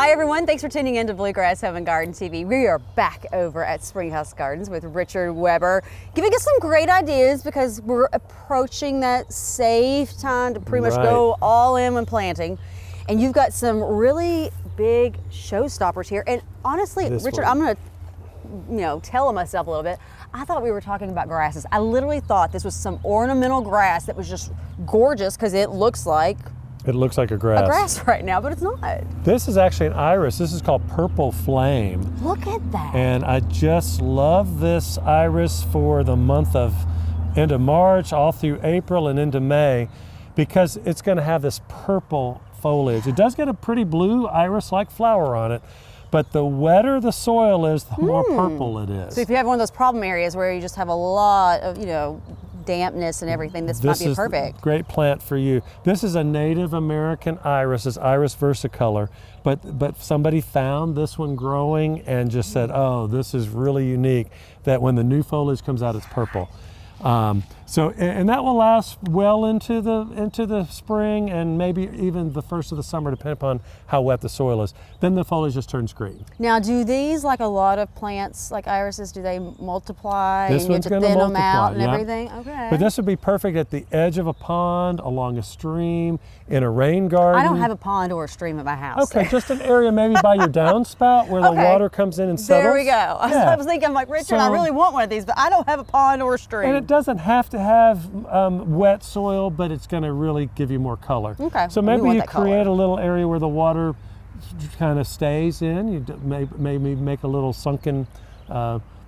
Hi everyone, thanks for tuning in to Bluegrass Home Garden TV. We are back over at Springhouse Gardens with Richard Weber, giving us some great ideas because we're approaching that safe time to pretty much go all in when planting. And you've got some really big showstoppers here. And honestly, Richard, I'm gonna tell myself a little bit. I thought we were talking about grasses. I literally thought this was some ornamental grass that was just gorgeous because it looks like a grass. A grass right now, but it's not. This is actually an iris. This is called Purple Flame. Look at that. And I just love this iris for the month of end of March, all through April and into May, because it's going to have this purple foliage. It does get a pretty blue iris-like flower on it, but the wetter the soil is, the more purple it is. So if you have one of those problem areas where you just have a lot of, dampness and everything, this might be perfect. Great plant for you. This is a Native American iris. It's Iris versicolor, but somebody found this one growing and just said, oh, this is really unique, that when the new foliage comes out, it's purple. And that will last well into the spring and maybe even the first of the summer, depending upon how wet the soil is. Then the foliage just turns green. Now, do these, like a lot of plants, like irises, do they multiply? This one's going to multiply, them out and everything? Okay. But this would be perfect at the edge of a pond, along a stream, in a rain garden. I don't have a pond or a stream at my house. Okay, just an area maybe by your downspout where the water comes in and settles. There we go. Yeah. I was thinking, I'm like, Richard, I really want one of these, but I don't have a pond or a stream. And it doesn't have to have wet soil, but it's going to really give you more color. Okay. So maybe you create a little area where the water kind of stays in. You maybe make a little sunken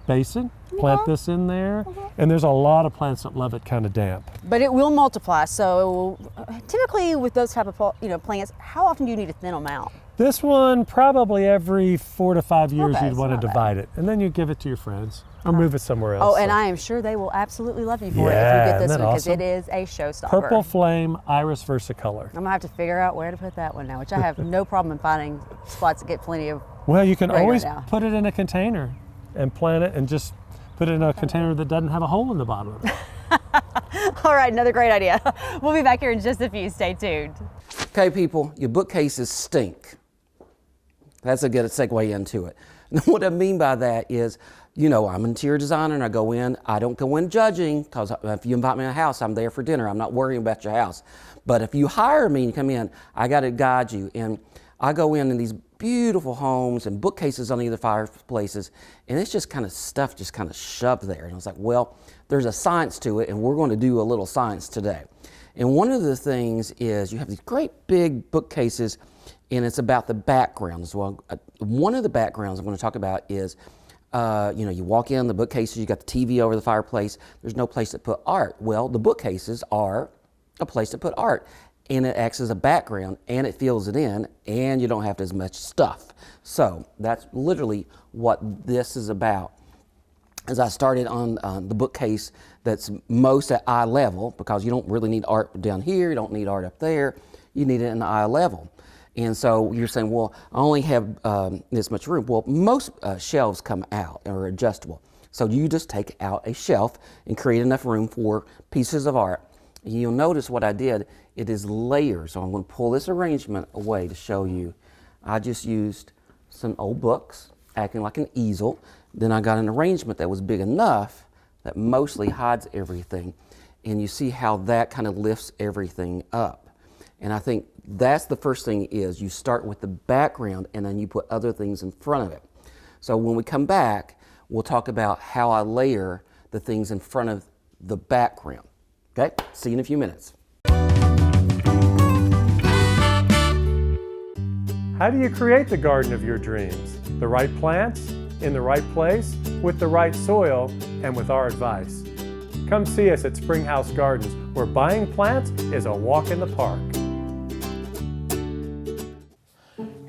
basin, plant this in there, and there's a lot of plants that love it kind of damp. But it will multiply, so it will, typically with those type of plants, how often do you need to thin them out? This one, probably every 4 to 5 years you'd want to divide it, and then you give it to your friends or move it somewhere else. Oh, and I am sure they will absolutely love you for it if you get this one, because it is a showstopper. Purple Flame Iris versicolor. I'm gonna have to figure out where to put that one now, which I have no problem in finding spots that get plenty of. Well, you can always put it in a container and plant it, and just put it in a container that doesn't have a hole in the bottom of it. All right, another great idea. We'll be back here in just a few. Stay tuned. Okay, people, your bookcases stink. That's a good segue into it. Now, what I mean by that is, I'm an interior designer and I go in. I don't go in judging, because if you invite me to a house, I'm there for dinner. I'm not worrying about your house. But if you hire me and come in, I got to guide you. And I go in these beautiful homes and bookcases on either fireplaces, and it's just kind of stuff just kind of shoved there. And I was like, well, there's a science to it, and we're going to do a little science today. And one of the things is you have these great big bookcases, and it's about the background as well. One of the backgrounds I'm going to talk about is, you walk in the bookcases, you got the TV over the fireplace, there's no place to put art. Well, the bookcases are a place to put art, and it acts as a background, and it fills it in, and you don't have as much stuff. So that's literally what this is about. As I started on the bookcase that's most at eye level, because you don't really need art down here, you don't need art up there, you need it in the eye level. And so you're saying, well, I only have this much room. Well, most shelves come out or are adjustable. So you just take out a shelf and create enough room for pieces of art. And you'll notice what I did, it is layers. So I'm going to pull this arrangement away to show you. I just used some old books, acting like an easel. Then I got an arrangement that was big enough that mostly hides everything. And you see how that kind of lifts everything up. And I think that's the first thing is you start with the background and then you put other things in front of it. So when we come back, we'll talk about how I layer the things in front of the background. Okay, see you in a few minutes. How do you create the garden of your dreams? The right plants, in the right place, with the right soil, and with our advice. Come see us at Springhouse Gardens, where buying plants is a walk in the park.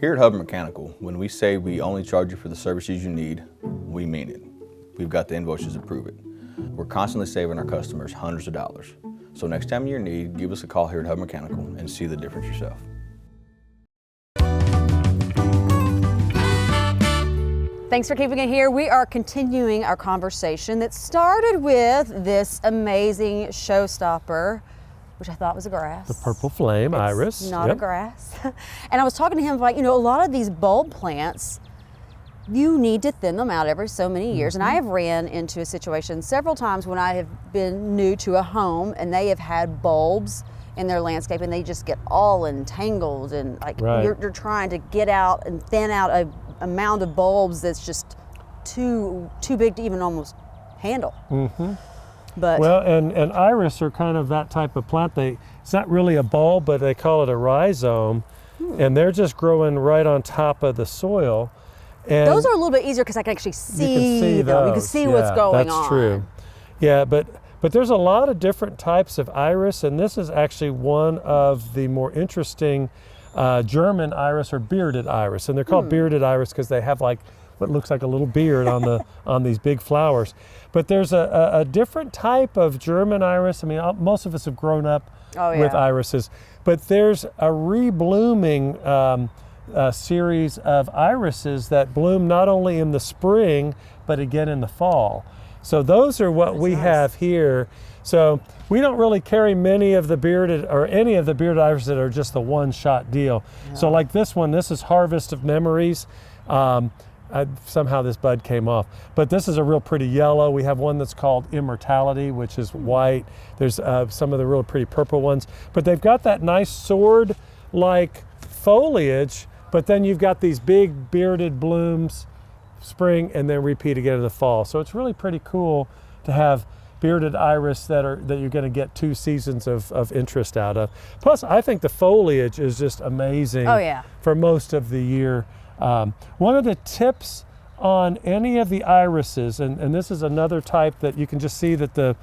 Here at Hubbard Mechanical, when we say we only charge you for the services you need, we mean it. We've got the invoices to prove it. We're constantly saving our customers hundreds of dollars. So next time you're in need, give us a call here at Hubbard Mechanical and see the difference yourself. Thanks for keeping it here. We are continuing our conversation that started with this amazing showstopper, which I thought was a grass. The purple flame iris. Not a grass. And I was talking to him like, you know, a lot of these bulb plants, you need to thin them out every so many years. And I have ran into a situation several times when I have been new to a home and they have had bulbs in their landscape and they just get all entangled and like you're trying to get out and thin out a mound of bulbs that's just too big to even almost handle. But well, and iris are kind of that type of plant. It's not really a bulb, but they call it a rhizome, and they're just growing right on top of the soil. And those are a little bit easier because I can actually see them. You can see what's going on. That's true. Yeah, but there's a lot of different types of iris, and this is actually one of the more interesting German iris or bearded iris, and they're called bearded iris because they have like what looks like a little beard on these big flowers. But there's a different type of German iris. I mean, most of us have grown up with irises, but there's a reblooming series of irises that bloom not only in the spring, but again in the fall. So those are what we have here. So we don't really carry many of the bearded or any of the bearded irises that are just the one-shot deal. So like this one, this is Harvest of Memories. Somehow this bud came off, but this is a real pretty yellow. We have one that's called Immortality, which is white. There's some of the real pretty purple ones, but they've got that nice sword-like foliage, but then you've got these big bearded blooms spring and then repeat again in the fall. So it's really pretty cool to have bearded iris that you're going to get 2 seasons of interest out of. Plus, I think the foliage is just amazing for most of the year. One of the tips on any of the irises, and this is another type that you can just see that the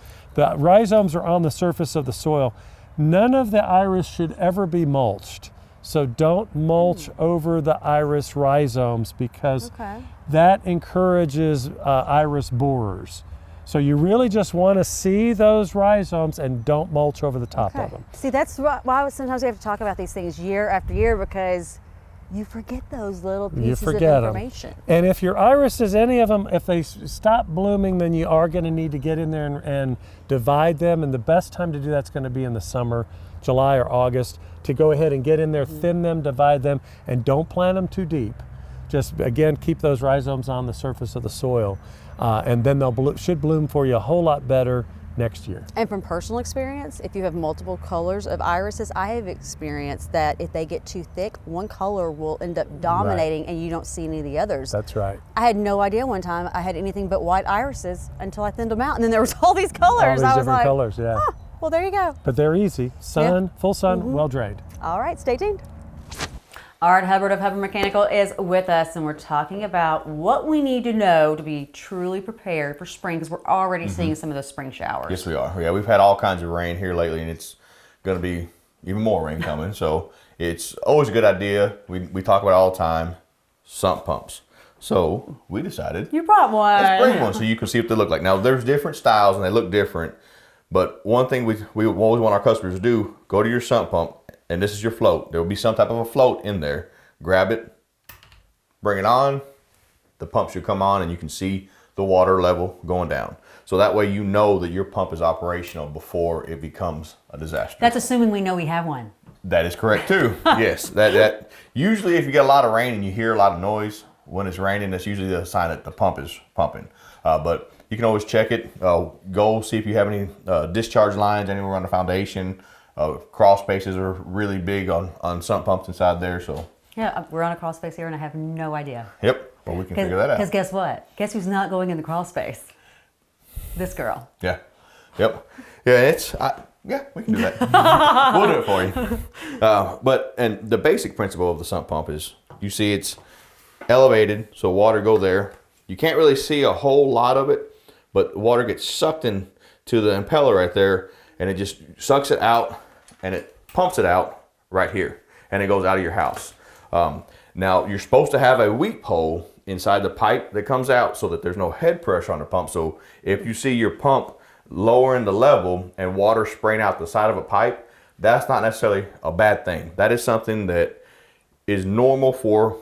rhizomes are on the surface of the soil. None of the iris should ever be mulched. So don't mulch over the iris rhizomes because that encourages iris borers. So you really just want to see those rhizomes and don't mulch over the top of them. See, that's why sometimes we have to talk about these things year after year because you forget those little pieces of information. And if your irises, any of them, if they stop blooming, then you are going to need to get in there and divide them. And the best time to do that's going to be in the summer, July or August, to go ahead and get in there, thin them, divide them, and don't plant them too deep. Just, again, keep those rhizomes on the surface of the soil. And then they'll should bloom for you a whole lot better next year. And from personal experience, if you have multiple colors of irises, I have experienced that if they get too thick, one color will end up dominating and you don't see any of the others. That's right. I had no idea one time I had anything but white irises until I thinned them out, and then there was all these colors. All these I was different like, colors, well, there you go. But they're easy. Sun, full sun, well drained. All right, stay tuned. Art Hubbard of Hubbard Mechanical is with us, and we're talking about what we need to know to be truly prepared for spring, because we're already seeing some of those spring showers. Yes, we are. Yeah, we've had all kinds of rain here lately, and it's going to be even more rain coming. So it's always a good idea. We talk about it all the time, sump pumps. So we decided you brought one. Let's bring one so you can see what they look like. Now, there's different styles, and they look different. But one thing we always want our customers to do, go to your sump pump, and this is your float. There will be some type of a float in there. Grab it, bring it on, the pump should come on and you can see the water level going down. So that way you know that your pump is operational before it becomes a disaster. That's assuming we know we have one. That is correct too. Yes, that usually if you get a lot of rain and you hear a lot of noise when it's raining, that's usually a sign that the pump is pumping. But you can always check it, go see if you have any discharge lines anywhere on the foundation. Crawl spaces are really big on sump pumps inside there. So yeah, we're on a crawl space here and I have no idea. Yep, well we can figure that out. Because guess what? Guess who's not going in the crawl space? This girl. Yeah, yep. Yeah, we can do that. We'll do it for you. And the basic principle of the sump pump is, you see it's elevated, so water go there. You can't really see a whole lot of it, but water gets sucked in to the impeller right there, and it just sucks it out, and it pumps it out right here, and it goes out of your house. Now, you're supposed to have a weep hole inside the pipe that comes out so that there's no head pressure on the pump. So if you see your pump lowering the level and water spraying out the side of a pipe, that's not necessarily a bad thing. That is something that is normal for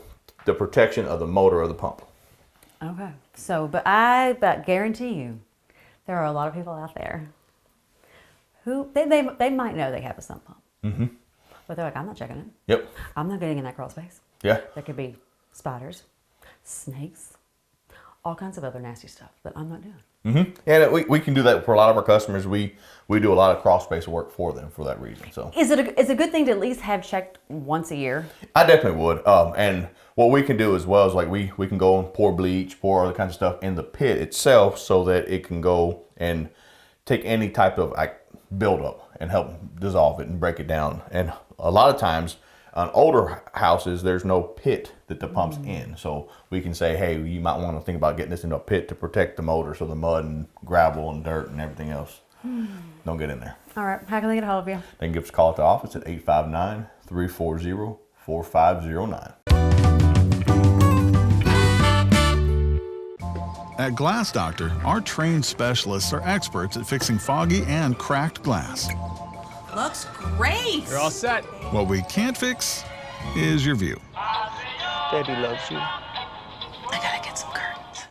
the protection of the motor of the pump. Okay, so, but I guarantee you, there are a lot of people out there They might know they have a sump pump. Mm-hmm. But they're like, I'm not checking it. Yep. I'm not getting in that crawl space. Yeah. There could be spiders, snakes, all kinds of other nasty stuff that I'm not doing. Mm-hmm. And we can do that for a lot of our customers. We do a lot of crawl space work for them for that reason. So Is it a good thing to at least have checked once a year? I definitely would. And what we can do as well is like we can go and pour bleach, pour other kinds of stuff in the pit itself so that it can go and take any type of buildup and help dissolve it and break it down. And a lot of times on older houses, there's no pit that the pump's in. So we can say, hey, you might want to think about getting this into a pit to protect the motor so the mud and gravel and dirt and everything else don't get in there. All right, how can they get a hold of you? They can give us a call at the office at 859-340-4509. At Glass Doctor, our trained specialists are experts at fixing foggy and cracked glass. Looks great. You're all set. What we can't fix is your view. Baby loves you. I gotta get some curtains.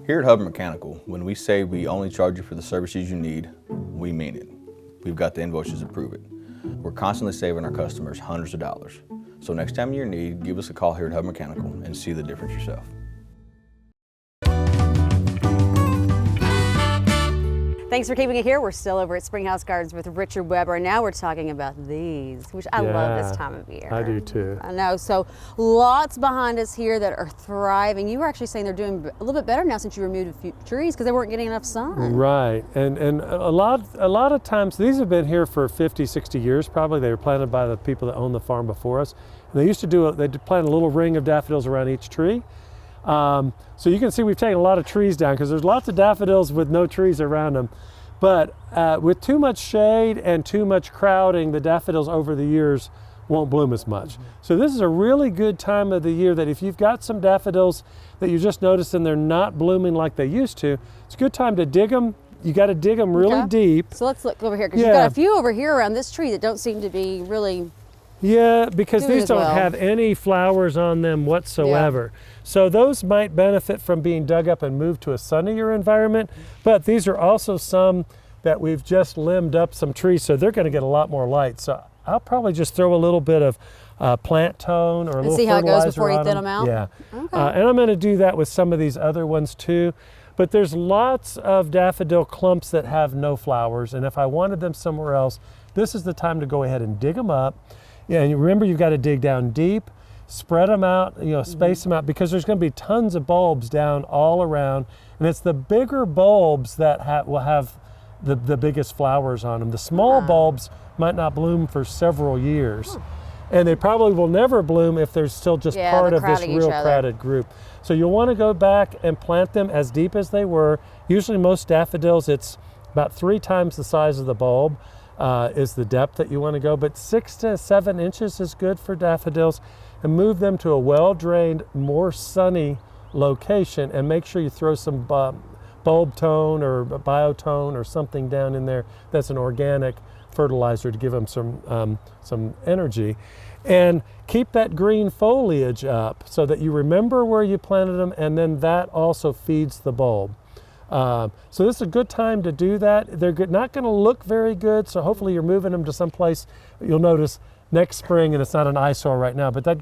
Here at Hubbard Mechanical, when we say we only charge you for the services you need, we mean it. We've got the invoices to prove it. We're constantly saving our customers hundreds of dollars. So next time you're in need, give us a call here at Hubbard Mechanical and see the difference yourself. Thanks for keeping it here. We're still over at Springhouse Gardens with Richard Weber. And now we're talking about these, which I love this time of year. I do too. I know. So lots behind us here that are thriving. You were actually saying they're doing a little bit better now since you removed a few trees because they weren't getting enough sun. Right, and a lot of times these have been here for 50, 60 years probably. They were planted by the people that owned the farm before us. And they used to they'd plant a little ring of daffodils around each tree. So you can see we've taken a lot of trees down because there's lots of daffodils with no trees around them. But with too much shade and too much crowding, the daffodils over the years won't bloom as much. So this is a really good time of the year that if you've got some daffodils that you just noticed and they're not blooming like they used to, it's a good time to dig them. You got to dig them really deep. So let's look over here because you've got a few over here around this tree that don't seem to be really. Yeah, because these don't well. have any flowers on them whatsoever. Yeah. So those might benefit from being dug up and moved to a sunnier environment, but these are also some that we've just limbed up some trees, so they're going to get a lot more light. So I'll probably just throw a little bit of plant tone or a little see how it fertilizer goes before you on thin them out? Yeah, okay. And I'm going to do that with some of these other ones too. But there's lots of daffodil clumps that have no flowers, and if I wanted them somewhere else, this is the time to go ahead and dig them up. Yeah, and remember you've got to dig down deep, spread them out, space them out, because there's going to be tons of bulbs down all around, and it's the bigger bulbs that will have the biggest flowers on them. The small bulbs might not bloom for several years, and they probably will never bloom if they're still just part of this real crowded group. So you'll want to go back and plant them as deep as they were. Usually most daffodils, it's about 3 times the size of the bulb. Is the depth that you want to go, but 6 to 7 inches is good for daffodils, and move them to a well-drained, more sunny location, and make sure you throw some bulb tone or biotone or something down in there that's an organic fertilizer to give them some energy, and keep that green foliage up so that you remember where you planted them, and then that also feeds the bulb. So this is a good time to do that. They're not going to look very good, so hopefully you're moving them to some place you'll notice next spring, and it's not an eyesore right now, but that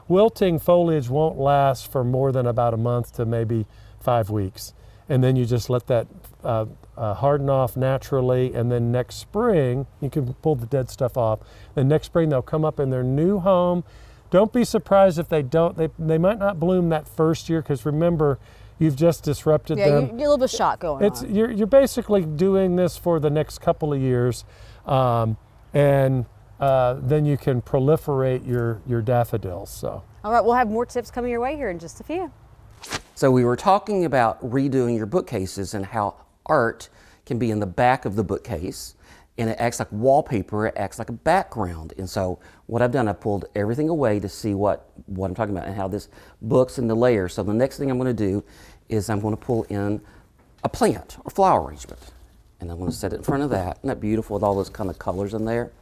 wilting foliage won't last for more than about a month to maybe 5 weeks. And then you just let that harden off naturally, and then next spring, you can pull the dead stuff off. Then next spring they'll come up in their new home. Don't be surprised if they don't. They might not bloom that first year, because remember, you've just disrupted them. Yeah, you're a little bit of shock going on. You're basically doing this for the next couple of years, and then you can proliferate your daffodils. So. All right, we'll have more tips coming your way here in just a few. So we were talking about redoing your bookcases and how art can be in the back of the bookcase, and it acts like wallpaper, it acts like a background. And so what I've done, I pulled everything away to see what I'm talking about and how this books in the layers. So the next thing I'm going to do is I'm going to pull in a plant or flower arrangement, and I'm going to set it in front of that. Isn't that beautiful with all those kind of colors in there?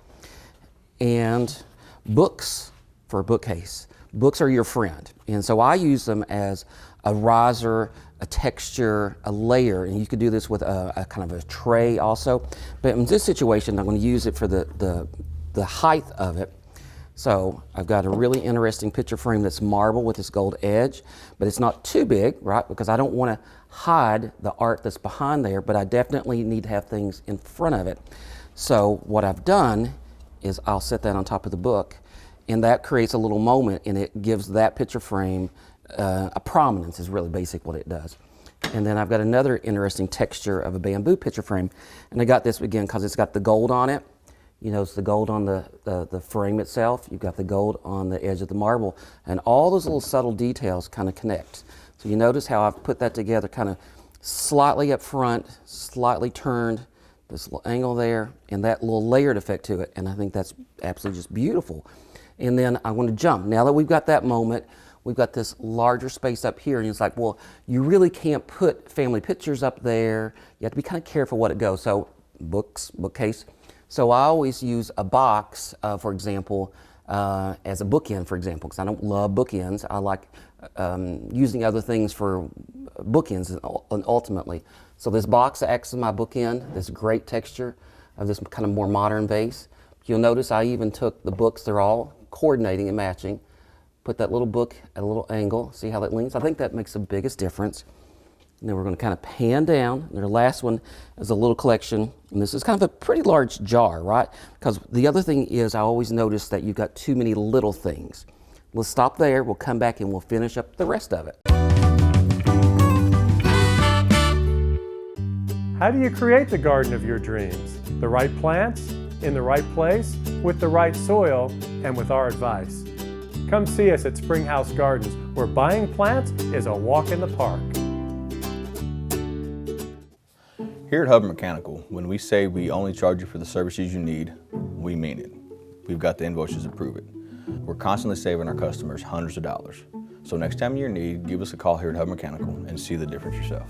And books for a bookcase. Books are your friend, and so I use them as a riser, a texture, a layer, and you could do this with a kind of a tray also. But in this situation, I'm going to use it for the height of it. So I've got a really interesting picture frame that's marble with this gold edge, but it's not too big, right? Because I don't want to hide the art that's behind there, but I definitely need to have things in front of it. So what I've done is I'll set that on top of the book, and that creates a little moment, and it gives that picture frame a prominence is really basic what it does. And then I've got another interesting texture of a bamboo picture frame, and I got this again because it's got the gold on it. You know, it's the gold on the frame itself. You've got the gold on the edge of the marble, and all those little subtle details kind of connect. So you notice how I've put that together, kind of slightly up front, slightly turned, this little angle there, and that little layered effect to it, and I think that's absolutely just beautiful. And then I want to jump. Now that we've got that moment, we've got this larger space up here, and it's like, well, you really can't put family pictures up there. You have to be kind of careful what it goes. So bookcase. So I always use a box, for example, as a bookend, for example, because I don't love bookends. I like using other things for bookends ultimately. So this box acts as my bookend, this great texture of this kind of more modern vase. You'll notice I even took the books, they're all coordinating and matching. Put that little book at a little angle, see how that leans? I think that makes the biggest difference. And then we're going to kind of pan down. And the last one is a little collection. And this is kind of a pretty large jar, right? Because the other thing is I always notice that you've got too many little things. Let's stop there. We'll come back and we'll finish up the rest of it. How do you create the garden of your dreams? The right plants, in the right place, with the right soil, and with our advice. Come see us at Springhouse Gardens, where buying plants is a walk in the park. Here at Hubbard Mechanical, when we say we only charge you for the services you need, we mean it. We've got the invoices to prove it. We're constantly saving our customers hundreds of dollars. So next time you're in need, give us a call here at Hubbard Mechanical and see the difference yourself.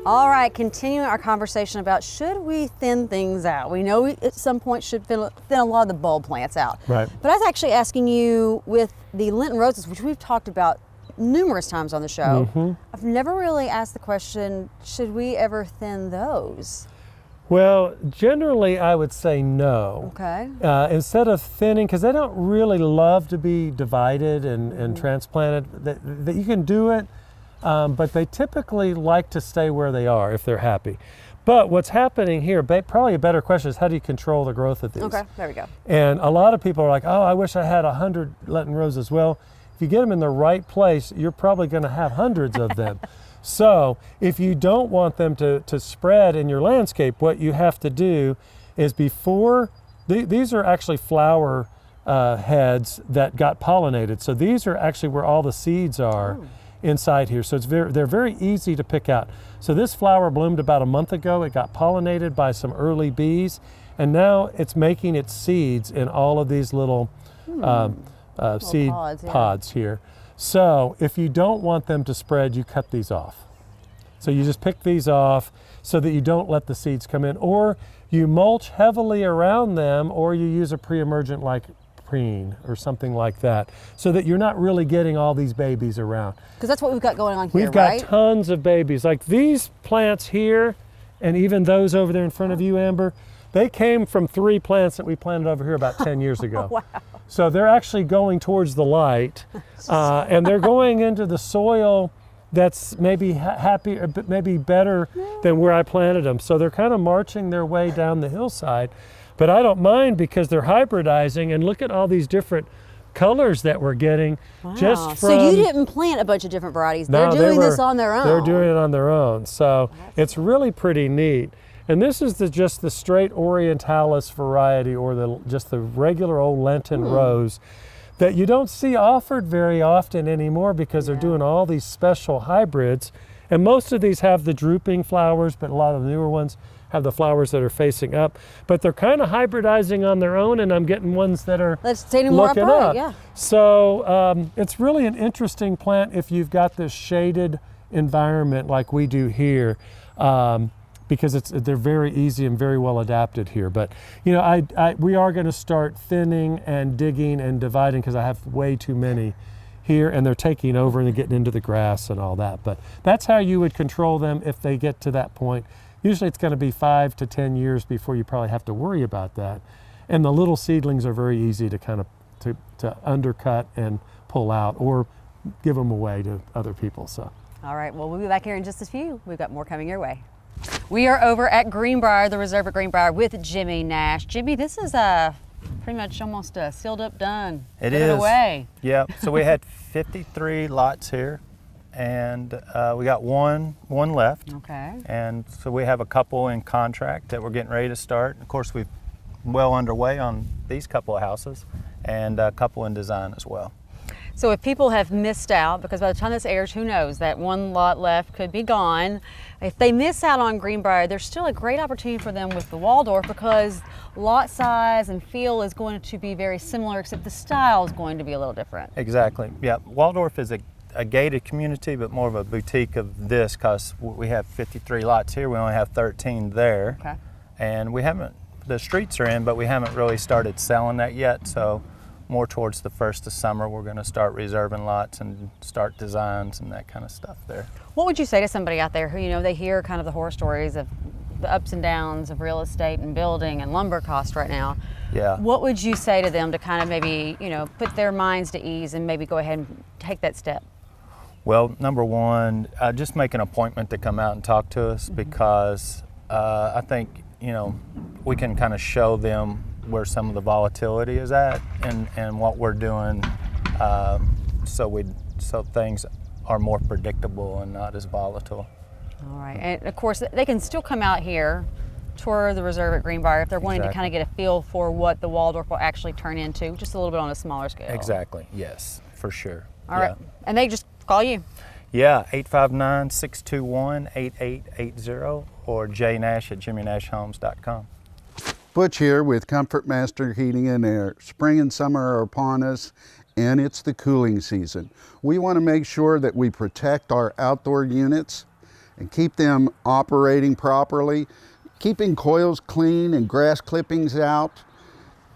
All right, continuing our conversation about should we thin things out? We know we at some point should thin a lot of the bulb plants out. Right. But I was actually asking you with the Lenten roses, which we've talked about numerous times on the show. I've never really asked the question, should we ever thin those? Well, generally I would say no. Okay. Instead of thinning, because they don't really love to be divided and transplanted, that you can do it, but they typically like to stay where they are if they're happy. But what's happening here, probably a better question is how do you control the growth of these? Okay, there we go. And a lot of people are like, oh, I wish I had 100 Lenten roses. Well, if you get them in the right place, you're probably going to have hundreds of them. So if you don't want them to spread in your landscape, what you have to do is before, these are actually flower heads that got pollinated. So these are actually where all the seeds are inside here. So they're very easy to pick out. So this flower bloomed about a month ago. It got pollinated by some early bees, and now it's making its seeds in all of these little seed pods here. So if you don't want them to spread, you cut these off. So you just pick these off so that you don't let the seeds come in, or you mulch heavily around them, or you use a pre-emergent like preen or something like that, so that you're not really getting all these babies around. Because that's what we've got going on here, We've got right? tons of babies. Like these plants here, and even those over there in front of you, Amber, they came from 3 plants that we planted over here about 10 years ago. Wow. So they're actually going towards the light, and they're going into the soil that's maybe happy, or maybe better than where I planted them. So they're kind of marching their way down the hillside. But I don't mind because they're hybridizing, and look at all these different colors that we're getting just from... So you didn't plant a bunch of different varieties. No, They're doing this on their own. They're doing it on their own. So it's really pretty neat. And this is just the straight Orientalis variety, or just the regular old Lenten rose that you don't see offered very often anymore because they're doing all these special hybrids. And most of these have the drooping flowers, but a lot of the newer ones have the flowers that are facing up. But they're kind of hybridizing on their own, and I'm getting ones that are looking up. So it's really an interesting plant if you've got this shaded environment like we do here. because they're very easy and very well adapted here. But you know, we are going to start thinning and digging and dividing because I have way too many here, and they're taking over and they're getting into the grass and all that. But that's how you would control them if they get to that point. Usually it's going to be 5 to 10 years before you probably have to worry about that. And the little seedlings are very easy to kind of to undercut and pull out or give them away to other people. So. All right, well, we'll be back here in just a few. We've got more coming your way. We are over at Greenbrier, the reserve at Greenbrier, with Jimmy Nash. Jimmy, this is pretty much almost sealed up, done. It Put is. it away. Yeah, so we had 53 lots here, and we got one left. Okay. And so we have a couple in contract that we're getting ready to start. Of course, we're well underway on these couple of houses, and a couple in design as well. So if people have missed out, because by the time this airs, who knows, that one lot left could be gone. If they miss out on Greenbrier, there's still a great opportunity for them with the Waldorf, because lot size and feel is going to be very similar, except the style is going to be a little different. Exactly. Yeah, Waldorf is a gated community, but more of a boutique of this, because we have 53 lots here. We only have 13 there. Okay. And we haven't, the streets are in, but we haven't really started selling that yet. So more towards the first of summer, we're going to start reserving lots and start designs and that kind of stuff there. What would you say to somebody out there who, you know, they hear kind of the horror stories of the ups and downs of real estate and building and lumber cost right now? Yeah. What would you say to them to kind of maybe, you know, put their minds to ease and maybe go ahead and take that step? Well, number one, just make an appointment to come out and talk to us, because I think, you know, we can kind of show them where some of the volatility is at and what we're doing, so things are more predictable and not as volatile. All right, and of course they can still come out here, tour the reserve at Greenbrier if they're wanting to kind of get a feel for what the Waldorf will actually turn into, just a little bit on a smaller scale. Exactly, yes, for sure. All right, and they just call you. Yeah, 859-621-8880 or jnash@jimmynashhomes.com. Butch here with Comfort Master Heating and Air. Spring and summer are upon us, and it's the cooling season. We want to make sure that we protect our outdoor units and keep them operating properly, keeping coils clean and grass clippings out.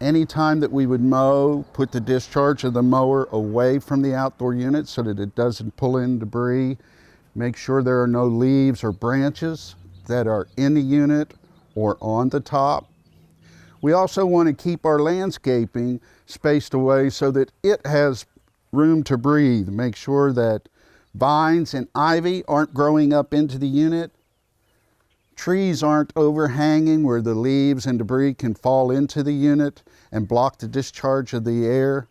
Anytime that we would mow, put the discharge of the mower away from the outdoor unit so that it doesn't pull in debris. Make sure there are no leaves or branches that are in the unit or on the top. We also want to keep our landscaping spaced away so that it has room to breathe. Make sure that vines and ivy aren't growing up into the unit. Trees aren't overhanging where the leaves and debris can fall into the unit and block the discharge of the air.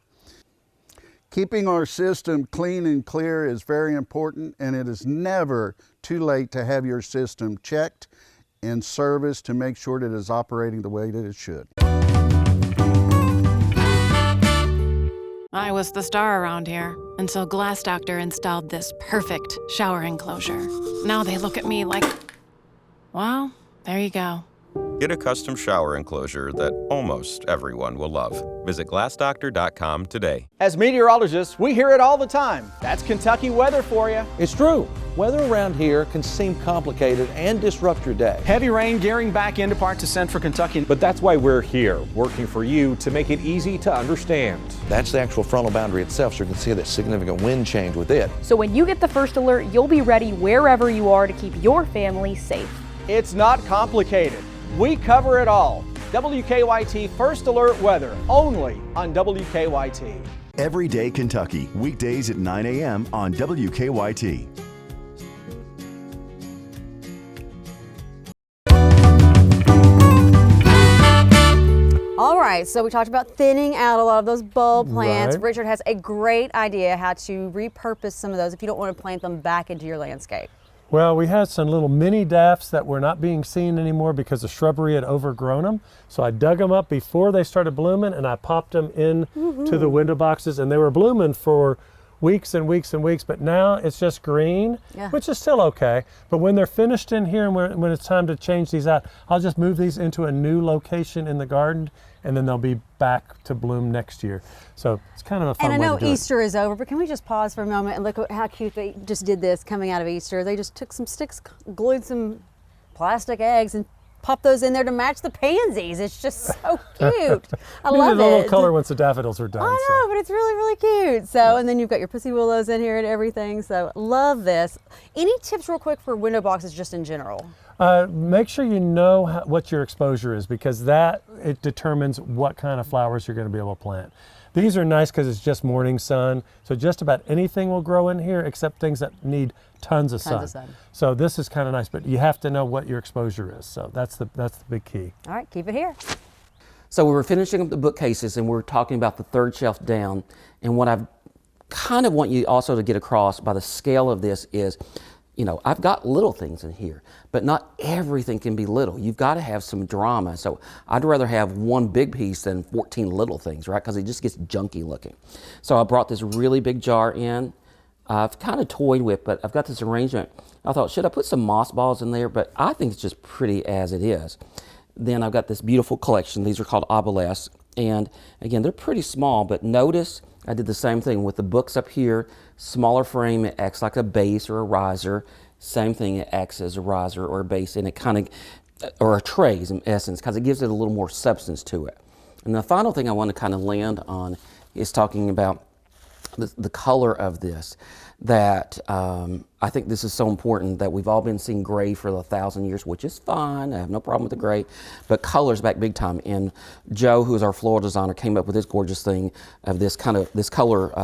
Keeping our system clean and clear is very important, and it is never too late to have your system checked and serviced to make sure that it is operating the way that it should. I was the star around here until Glass Doctor installed this perfect shower enclosure. Now they look at me like, well, there you go. Get a custom shower enclosure that almost everyone will love. Visit glassdoctor.com today. As meteorologists, we hear it all the time. That's Kentucky weather for you. It's true. Weather around here can seem complicated and disrupt your day. Heavy rain gearing back into parts of central Kentucky. But that's why we're here, working for you to make it easy to understand. That's the actual frontal boundary itself, so you can see that significant wind change with it. So when you get the first alert, you'll be ready wherever you are to keep your family safe. It's not complicated. We cover it all. WKYT First Alert Weather, only on WKYT. Everyday Kentucky, weekdays at 9 a.m. on WKYT. All right, so we talked about thinning out a lot of those bulb plants. Right. Richard has a great idea how to repurpose some of those if you don't want to plant them back into your landscape. Well, we had some little mini daffs that were not being seen anymore because the shrubbery had overgrown them. So I dug them up before they started blooming, and I popped them in to the window boxes, and they were blooming for weeks and weeks and weeks, but now it's just green, which is still okay. But when they're finished in here and when it's time to change these out, I'll just move these into a new location in the garden, and then they'll be back to bloom next year. So it's kind of a fun way to do it. And I know Easter is over, but can we just pause for a moment and look at how cute they just did this coming out of Easter? They just took some sticks, glued some plastic eggs and pop those in there to match the pansies. It's just so cute. I We love did a little it. color once the daffodils are done. I know, but it's really, really cute. So, and then you've got your pussy willows in here and everything. So, love this. Any tips real quick for window boxes just in general? Make sure you know what your exposure is, because it determines what kind of flowers you're going to be able to plant. These are nice because it's just morning sun, so just about anything will grow in here except things that need tons of sun. So this is kind of nice, but you have to know what your exposure is. So that's the big key. All right, keep it here. So we were finishing up the bookcases and we were talking about the third shelf down, and what I kind of want you also to get across by the scale of this is, you know, I've got little things in here, but not everything can be little. You've got to have some drama. So I'd rather have one big piece than 14 little things, right? Because it just gets junky looking. So I brought this really big jar in. I've kind of toyed with, but I've got this arrangement. I thought, should I put some moss balls in there? But I think it's just pretty as it is. Then I've got this beautiful collection. These are called obelisks. And again, they're pretty small, but notice I did the same thing with the books up here. Smaller frame, it acts like a base or a riser. Same thing, it acts as a riser or a base, and it kind of, or a tray in essence, because it gives it a little more substance to it. And the final thing I want to kind of land on is talking about the color of this. That I think this is so important, that we've all been seeing gray for 1,000 years, which is fine. I have no problem with the gray, but color's back big time. And Joe, who is our floral designer, came up with this gorgeous thing of this color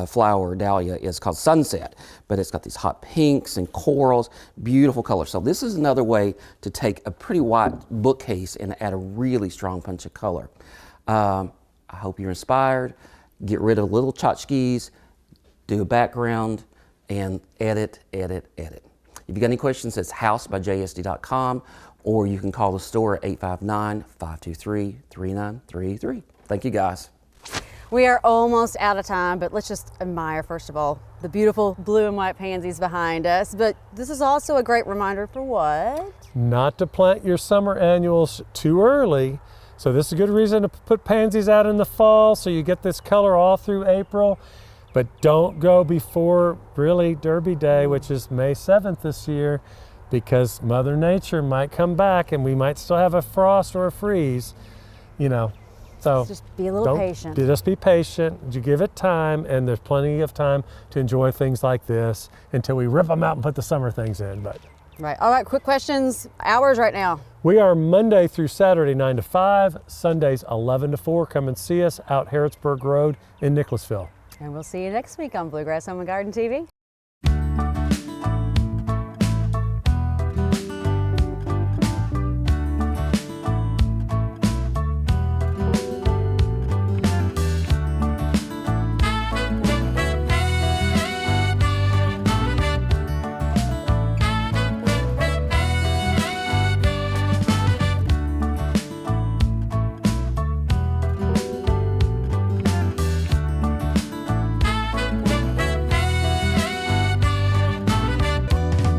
flower dahlia is called Sunset, but it's got these hot pinks and corals, beautiful color. So this is another way to take a pretty white bookcase and add a really strong punch of color. I hope you're inspired. Get rid of little tchotchkes, do a background, and edit. If you got any questions, it's house@jsd.com, or you can call the store at 859-523-3933. Thank you, guys. We are almost out of time, but let's just admire, first of all, the beautiful blue and white pansies behind us. But this is also a great reminder for what? Not to plant your summer annuals too early. So this is a good reason to put pansies out in the fall, so you get this color all through April. But don't go before really Derby Day, which is May 7th this year, because Mother Nature might come back and we might still have a frost or a freeze, you know. So just be a little patient. Just be patient. You give it time, and there's plenty of time to enjoy things like this until we rip them out and put the summer things in. But right. All right, quick questions. Hours right now. we are Monday through Saturday 9 to 5, Sundays 11 to 4. Come and see us out Harrodsburg Road in Nicholasville. And we'll see you next week on Bluegrass Home Garden TV.